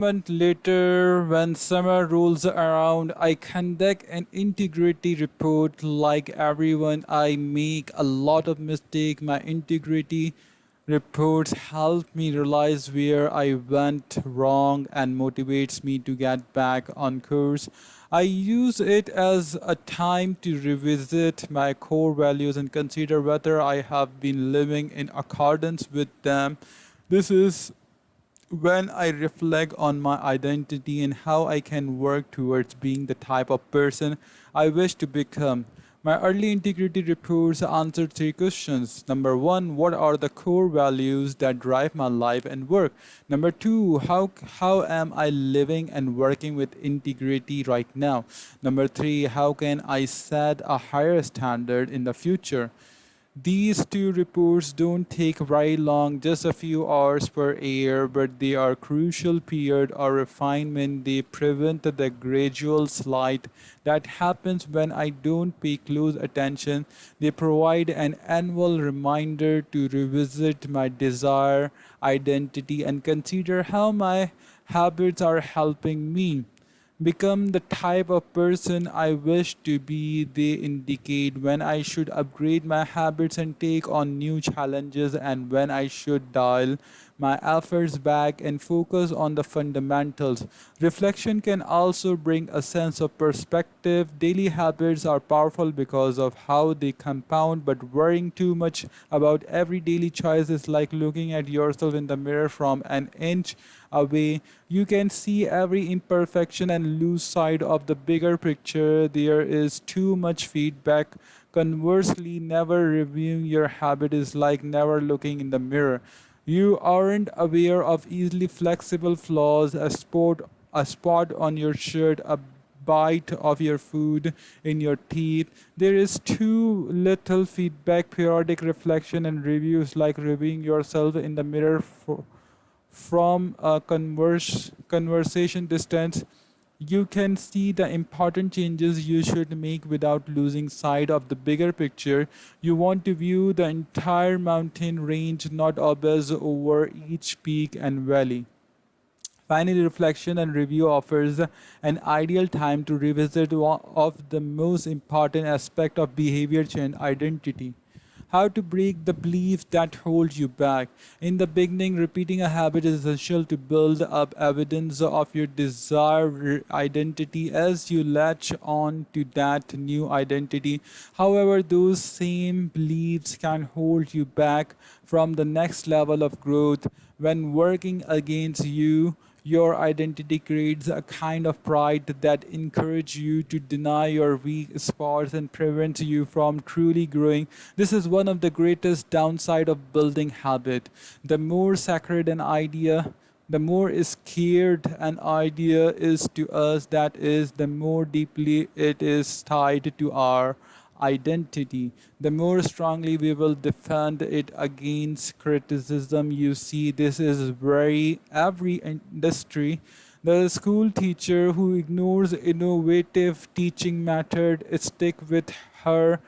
Month later, when summer rolls around, I conduct an integrity report like everyone. I make a lot of mistakes. My integrity reports help me realize where I went wrong and motivates me to get back on course. I use it as a time to revisit my core values and consider whether I have been living in accordance with them. This is when I reflect on my identity and how I can work towards being the type of person I wish to become. My early integrity reports answer three questions. Number one, what are the core values that drive my life and work? Number two, how am I living and working with integrity right now? Number three, how can I set a higher standard in the future? These two reports don't take very long, just a few hours per year, but they are crucial period of refinement. They prevent the gradual slide that happens when I don't pay close attention. They provide an annual reminder to revisit my desire, identity, and consider how my habits are helping me become the type of person I wish to be. They indicate when I should upgrade my habits and take on new challenges, and when I should dial my efforts back and focus on the fundamentals. Reflection can also bring a sense of perspective. Daily habits are powerful because of how they compound, but worrying too much about every daily choice is like looking at yourself in the mirror from an inch away. You can see every imperfection and lose sight of the bigger picture. There is too much feedback. Conversely, never reviewing your habit is like never looking in the mirror. You aren't aware of easily flexible flaws, a spot on your shirt, a bite of your food in your teeth. There is too little feedback. Periodic reflection and reviews like reviewing yourself in the mirror from a conversation distance. You can see the important changes you should make without losing sight of the bigger picture. You want to view the entire mountain range, not obsess over each peak and valley. Finally, reflection and review offers an ideal time to revisit one of the most important aspect of behavior change: identity. How to break the beliefs that hold you back. In the beginning, repeating a habit is essential to build up evidence of your desired identity as you latch on to that new identity. However, those same beliefs can hold you back from the next level of growth. When working against you, your identity creates a kind of pride that encourages you to deny your weak spots and prevents you from truly growing. This is one of the greatest downside of building habit. The more sacred an idea, the more scared an idea is to us, that is, the more deeply it is tied to our identity, the more strongly we will defend it against criticism. You see, this is very every industry. The school teacher who ignores innovative teaching method stick with her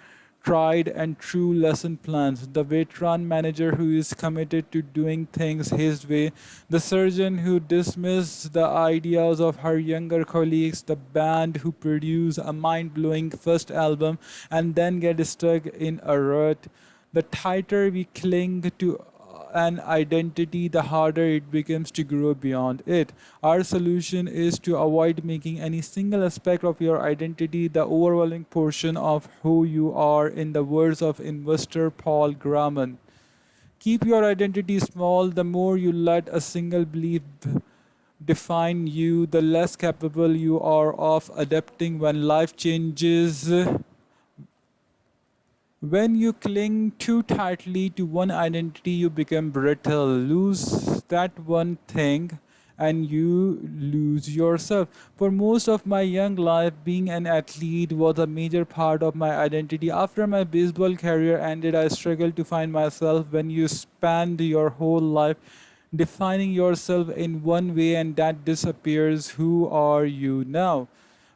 tried and true lesson plans, the veteran manager who is committed to doing things his way, the surgeon who dismisses the ideas of her younger colleagues, the band who produce a mind-blowing first album and then get stuck in a rut. The tighter we cling to an identity, the harder it becomes to grow beyond it. Our solution is to avoid making any single aspect of your identity the overwhelming portion of who you are, in the words of investor Paul Graham. Keep your identity small. The more you let a single belief define you, the less capable you are of adapting when life changes. When you cling too tightly to one identity, you become brittle. Lose that one thing and you lose yourself. For most of my young life, being an athlete was a major part of my identity. After my baseball career ended, I struggled to find myself. When you spend your whole life defining yourself in one way and that disappears, who are you now?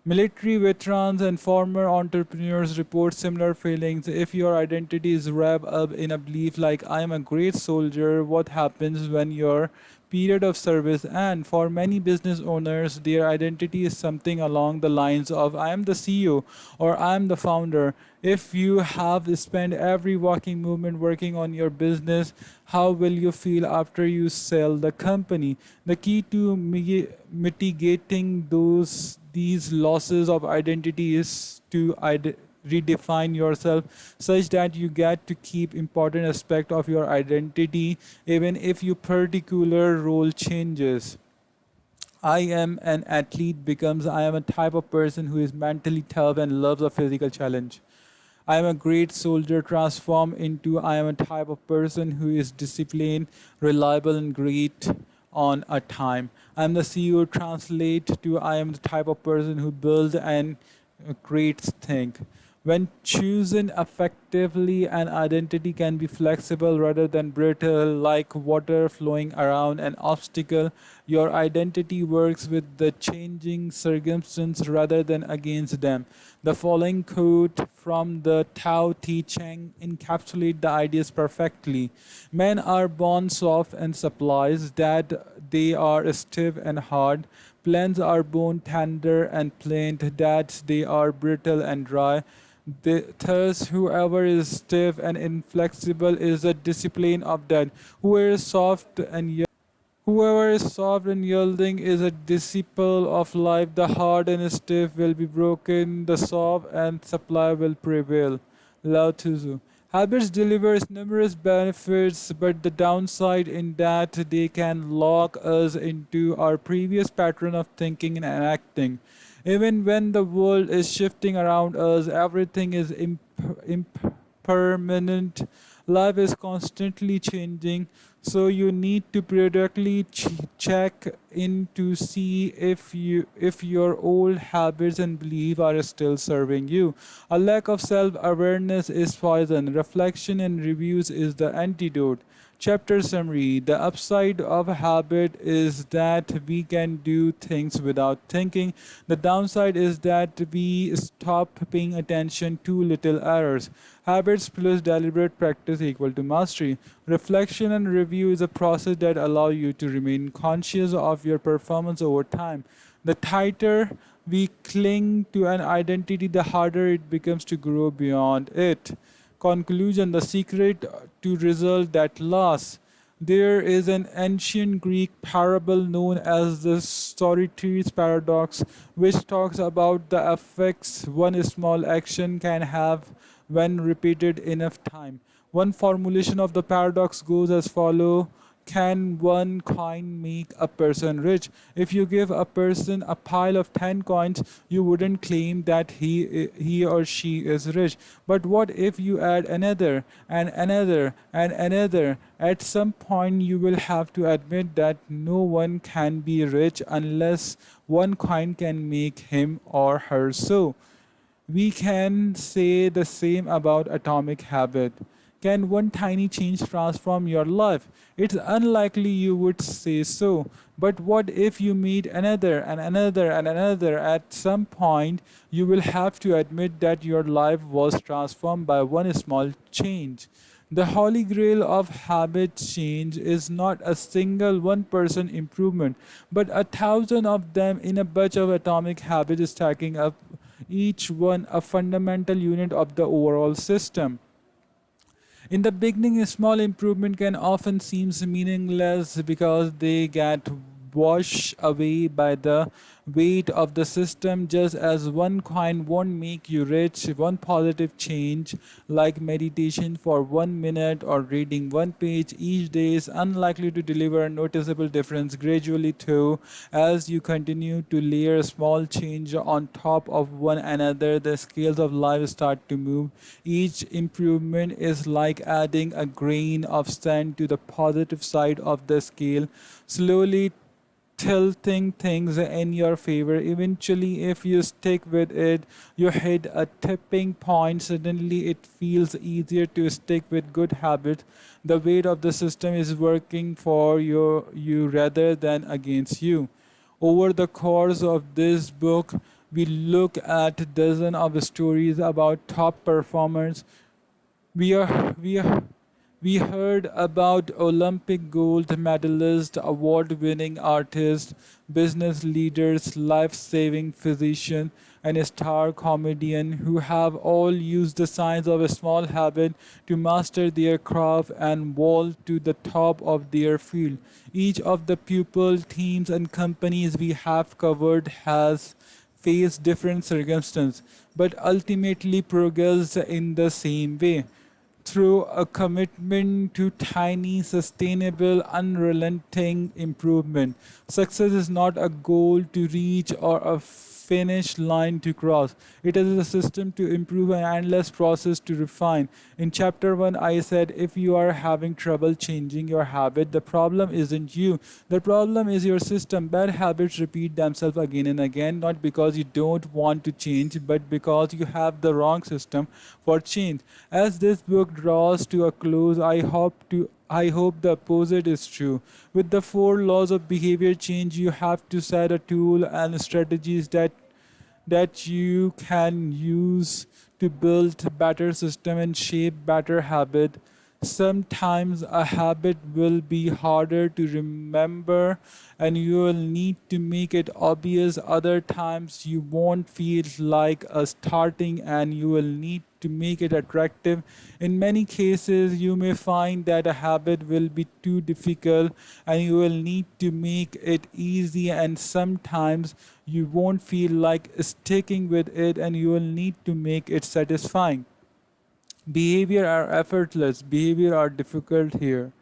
Military veterans and former entrepreneurs report similar feelings. If your identity is wrapped up in a belief like I am a great soldier, what happens when your period of service. And for many business owners, their identity is something along the lines of I am the CEO or I am the founder. If you have spent every walking movement working on your business, how will you feel after you sell the company? The key to mitigating these losses of identity is to redefine yourself such that you get to keep important aspect of your identity even if your particular role changes. I am an athlete becomes I am a type of person who is mentally tough and loves a physical challenge. I am a great soldier transform into I am a type of person who is disciplined, reliable, and great on a time. I am the CEO translate to I am the type of person who builds and creates think. When chosen effectively, an identity can be flexible rather than brittle, like water flowing around an obstacle. Your identity works with the changing circumstances rather than against them. The following quote from the Tao Te Ching encapsulates the ideas perfectly. Men are born soft and supplies that they are stiff and hard. Plants are born tender and plain that they are brittle and dry. Thus, whoever is stiff and inflexible is the discipline of that. Whoever is soft and Whoever is soft and yielding is a disciple of life. The hard and stiff will be broken, the soft and supply will prevail. Lao Tzu. Habits delivers numerous benefits, but the downside in that they can lock us into our previous pattern of thinking and acting. Even when the world is shifting around us, everything is impermanent. Life is constantly changing, so you need to periodically check in to see if your old habits and beliefs are still serving you. A lack of self-awareness is poison. Reflection and reviews is the antidote. Chapter summary. The upside of a habit is that we can do things without thinking. The downside is that we stop paying attention to little errors. Habits plus deliberate practice equal to mastery. Reflection and review is a process that allows you to remain conscious of your performance over time. The tighter we cling to an identity, the harder it becomes to grow beyond it. Conclusion. The secret to result that lasts. There is an ancient Greek parable known as the Socrates paradox, which talks about the effects one small action can have when repeated enough time. One formulation of the paradox goes as follows. Can one coin make a person rich? If you give a person a pile of 10 coins, you wouldn't claim that he or she is rich. But what if you add another and another and another? At some point, you will have to admit that no one can be rich unless one coin can make him or her so. We can say the same about atomic habit. Can one tiny change transform your life? It's unlikely you would say so. But what if you meet another and another and another? At some point, you will have to admit that your life was transformed by one small change. The holy grail of habit change is not a single 1% improvement, but a thousand of them in a bunch of atomic habits stacking up, each one a fundamental unit of the overall system. In the beginning, a small improvement can often seem meaningless because they get washed away by the weight of the system. Just as one coin won't make you rich, one positive change, like meditation for 1 minute or reading one page each day, is unlikely to deliver a noticeable difference gradually, though. As you continue to layer small change on top of one another, the scales of life start to move. Each improvement is like adding a grain of sand to the positive side of the scale, slowly tilting things in your favor. Eventually, if you stick with it, you hit a tipping point. Suddenly, it feels easier to stick with good habits. The weight of the system is working for you rather than against you. Over the course of this book, we look at a dozen of stories about top performers. We are we are We heard about Olympic gold medalists, award winning artists, business leaders, life saving physician, and a star comedian who have all used the science of a small habit to master their craft and vault to the top of their field. Each of the people, teams, and companies we have covered has faced different circumstances, but ultimately progressed in the same way through a commitment to tiny, sustainable, unrelenting improvement. Success is not a goal to reach or a finish line to cross. It is a system to improve, an endless process to refine. In chapter 1, I said if you are having trouble changing your habit, the problem isn't you. The problem is your system. Bad habits repeat themselves again and again, not because you don't want to change, but because you have the wrong system for change. As this book draws to a close, I hope the opposite is true. With the four laws of behavior change, you have to set a tool and strategies that you can use to build better system and shape better habit. Sometimes a habit will be harder to remember and you will need to make it obvious. Other times you won't feel like a starting and you will need to make it attractive. In many cases, you may find that a habit will be too difficult and you will need to make it easy, and sometimes you won't feel like sticking with it and you will need to make it satisfying. Behavior are effortless, behavior are difficult here.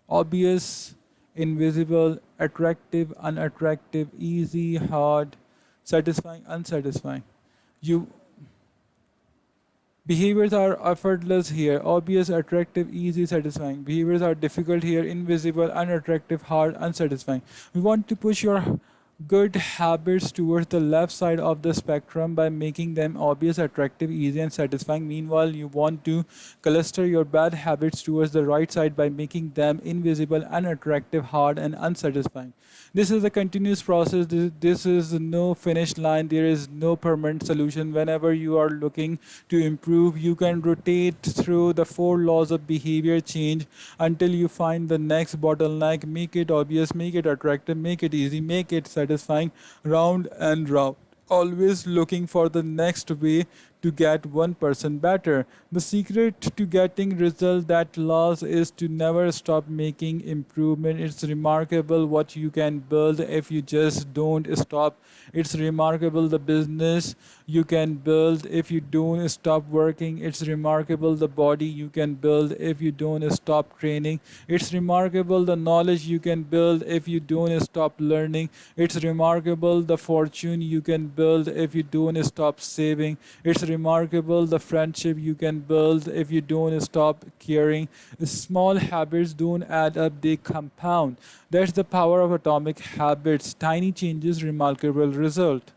Obvious, invisible, attractive, unattractive, easy, hard, satisfying, unsatisfying. You Behaviors are effortless here, obvious, attractive, easy, satisfying. Behaviors are difficult here, invisible, unattractive, hard, unsatisfying. We want to push your good habits towards the left side of the spectrum by making them obvious, attractive, easy, and satisfying. Meanwhile, you want to cluster your bad habits towards the right side by making them invisible, unattractive, hard, and unsatisfying. This is a continuous process. This is no finish line. There is no permanent solution. Whenever you are looking to improve, you can rotate through the four laws of behavior change until you find the next bottleneck. Make it obvious, make it attractive, make it easy, make it satisfying, round and round. Always looking for the next way to get 1% better. The secret to getting results that lasts is to never stop making improvement. It's remarkable what you can build if you just don't stop. It's remarkable the business you can build if you don't stop working. It's remarkable the body you can build if you don't stop training. It's remarkable the knowledge you can build if you don't stop learning. It's remarkable the fortune you can build if you don't stop saving. It's remarkable the friendship you can build if you don't stop caring. Small habits don't add up, they compound. That's the power of atomic habits. Tiny changes, remarkable result.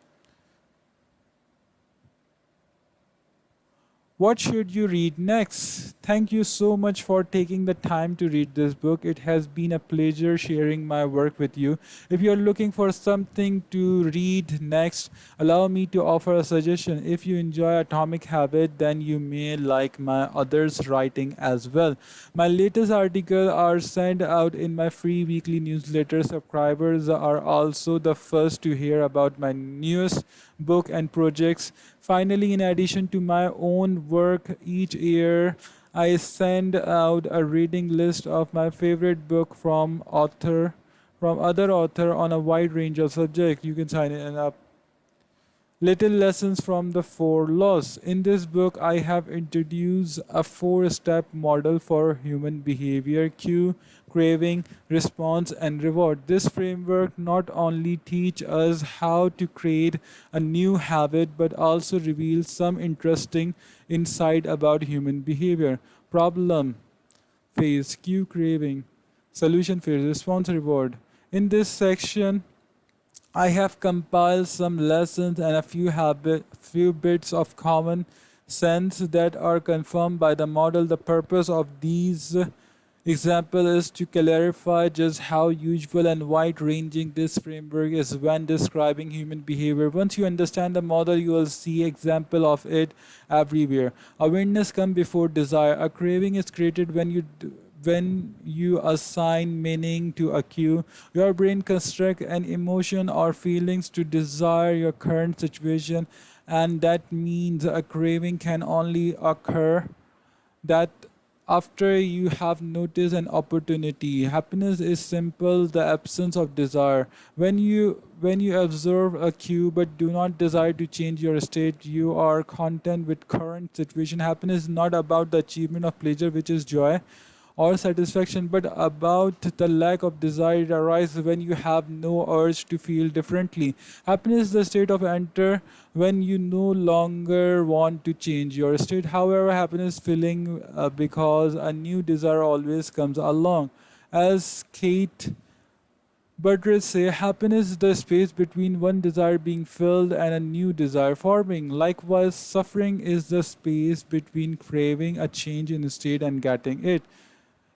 What should you read next? Thank you so much for taking the time to read this book. It has been a pleasure sharing my work with you. If you're looking for something to read next, allow me to offer a suggestion. If you enjoy Atomic Habit, then you may like my others writing as well. My latest articles are sent out in my free weekly newsletter. Subscribers are also the first to hear about my newest book and projects. Finally, in addition to my own work each year, I send out a reading list of my favorite book from other author on a wide range of subjects. You can sign it up. Little lessons from the four laws. In this book, I have introduced a four-step model for human behavior: cue, craving, response, and reward. This framework not only teaches us how to create a new habit but also reveals some interesting insight about human behavior. Problem phase, cue, craving; solution phase, response, reward. In this section, I have compiled some lessons and a few bits of common sense that are confirmed by the model. The purpose of these Example is to clarify just how useful and wide ranging this framework is when describing human behavior. Once you understand the model, you will see example of it everywhere. Awareness comes before desire. A craving is created when you assign meaning to a cue. Your brain constructs an emotion or feelings to desire your current situation, and that means a craving can only occur that after you have noticed an opportunity. Happiness is simple, the absence of desire. When you observe a cue but do not desire to change your state, you are content with current situation. Happiness is not about the achievement of pleasure, which is joy or satisfaction, but about the lack of desire. It arises when you have no urge to feel differently. Happiness is the state of enter when you no longer want to change your state. However, happiness feeling because a new desire always comes along. As Kate Buttress say, happiness is the space between one desire being filled and a new desire forming. Likewise, suffering is the space between craving a change in state and getting it.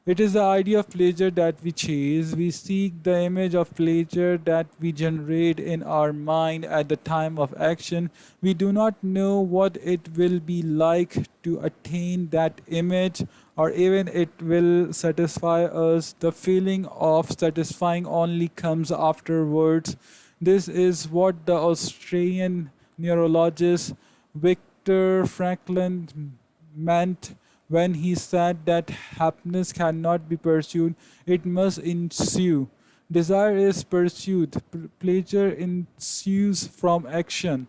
It is the idea of pleasure that we chase. We seek the image of pleasure that we generate in our mind at the time of action. We do not know what it will be like to attain that image or even it will satisfy us. The feeling of satisfying only comes afterwards. This is what the Australian neurologist Viktor Franklin meant when he said that happiness cannot be pursued, it must ensue. Desire is pursued, pleasure ensues from action.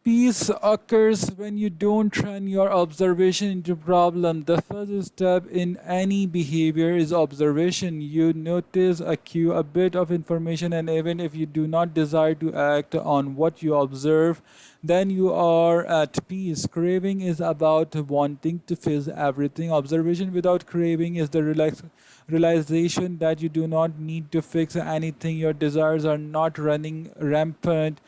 Peace occurs when you don't turn your observation into problem. The first step in any behavior is observation. You notice a cue, a bit of information, and even if you do not desire to act on what you observe, then you are at peace. Craving is about wanting to fix everything. Observation without craving is the realization that you do not need to fix anything. Your desires are not running rampant.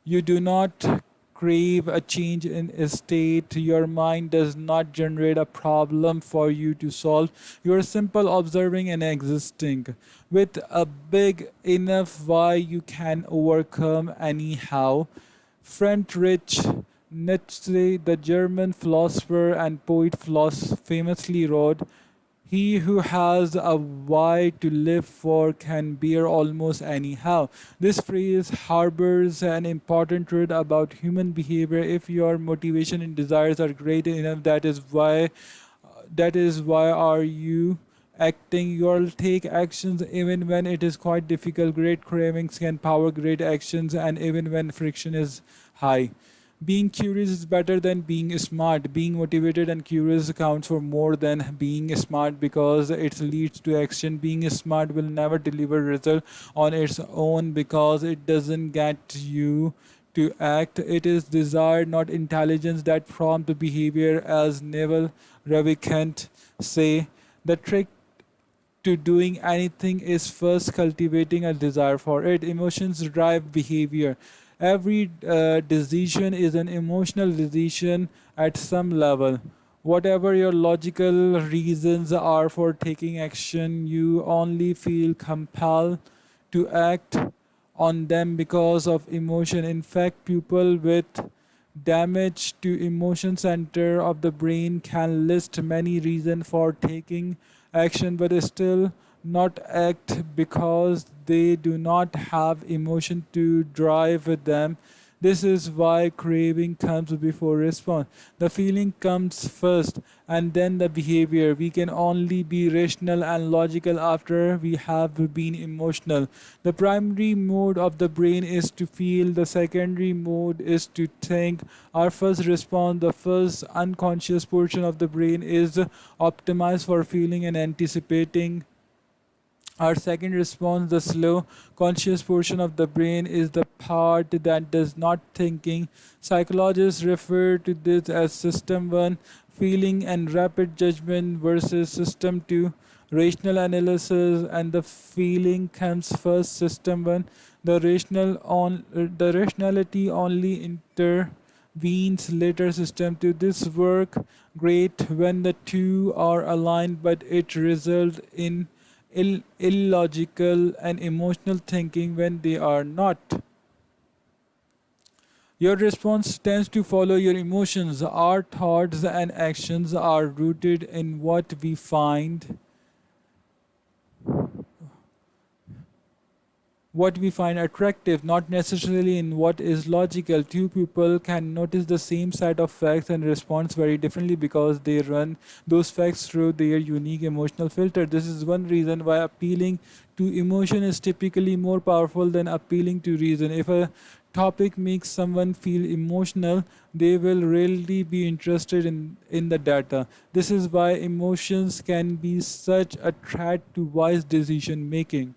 You do not crave a change in a state. Your mind does not generate a problem for you to solve. You are simple observing and existing with a big enough why you can overcome anyhow. Friedrich Nietzsche, the German philosopher and poet, famously wrote, he who has a why to live for can bear almost anyhow. This phrase harbors an important truth about human behavior. If your motivation and desires are great enough, that is why are you acting. You'll take actions even when it is quite difficult. Great cravings can power great actions, and even when friction is high. Being curious is better than being smart. Being motivated and curious counts for more than being smart because it leads to action. Being smart will never deliver result on its own because it doesn't get you to act. It is desire, not intelligence, that prompt behavior, as Neville Ravikant say. The trick to doing anything is first cultivating a desire for it. Emotions drive behavior. Every decision is an emotional decision at some level. Whatever your logical reasons are for taking action, you only feel compelled to act on them because of emotion. In fact, people with damage to emotion center of the brain can list many reasons for taking action but still not act because they do not have emotion to drive with them. This is why craving comes before response. The feeling comes first and then the behavior. We can only be rational and logical after we have been emotional. The primary mode of the brain is to feel, the secondary mode is to think. Our first response, the first unconscious portion of the brain, is optimized for feeling and anticipating. Our second response, the slow, conscious portion of the brain, is the part that does not thinking. Psychologists refer to this as System 1, feeling and rapid judgment, versus System 2, rational analysis, and the feeling comes first. System 1, the rationality only Ween's later system to this work great when the two are aligned, but it results in illogical and emotional thinking when they are not. Your response tends to follow your emotions. Our thoughts and actions are rooted in what we find attractive, not necessarily in what is logical. Two people can notice the same set of facts and respond very differently because they run those facts through their unique emotional filter. This is one reason why appealing to emotion is typically more powerful than appealing to reason. If a topic makes someone feel emotional, they will really be interested in the data. This is why emotions can be such a threat to wise decision making.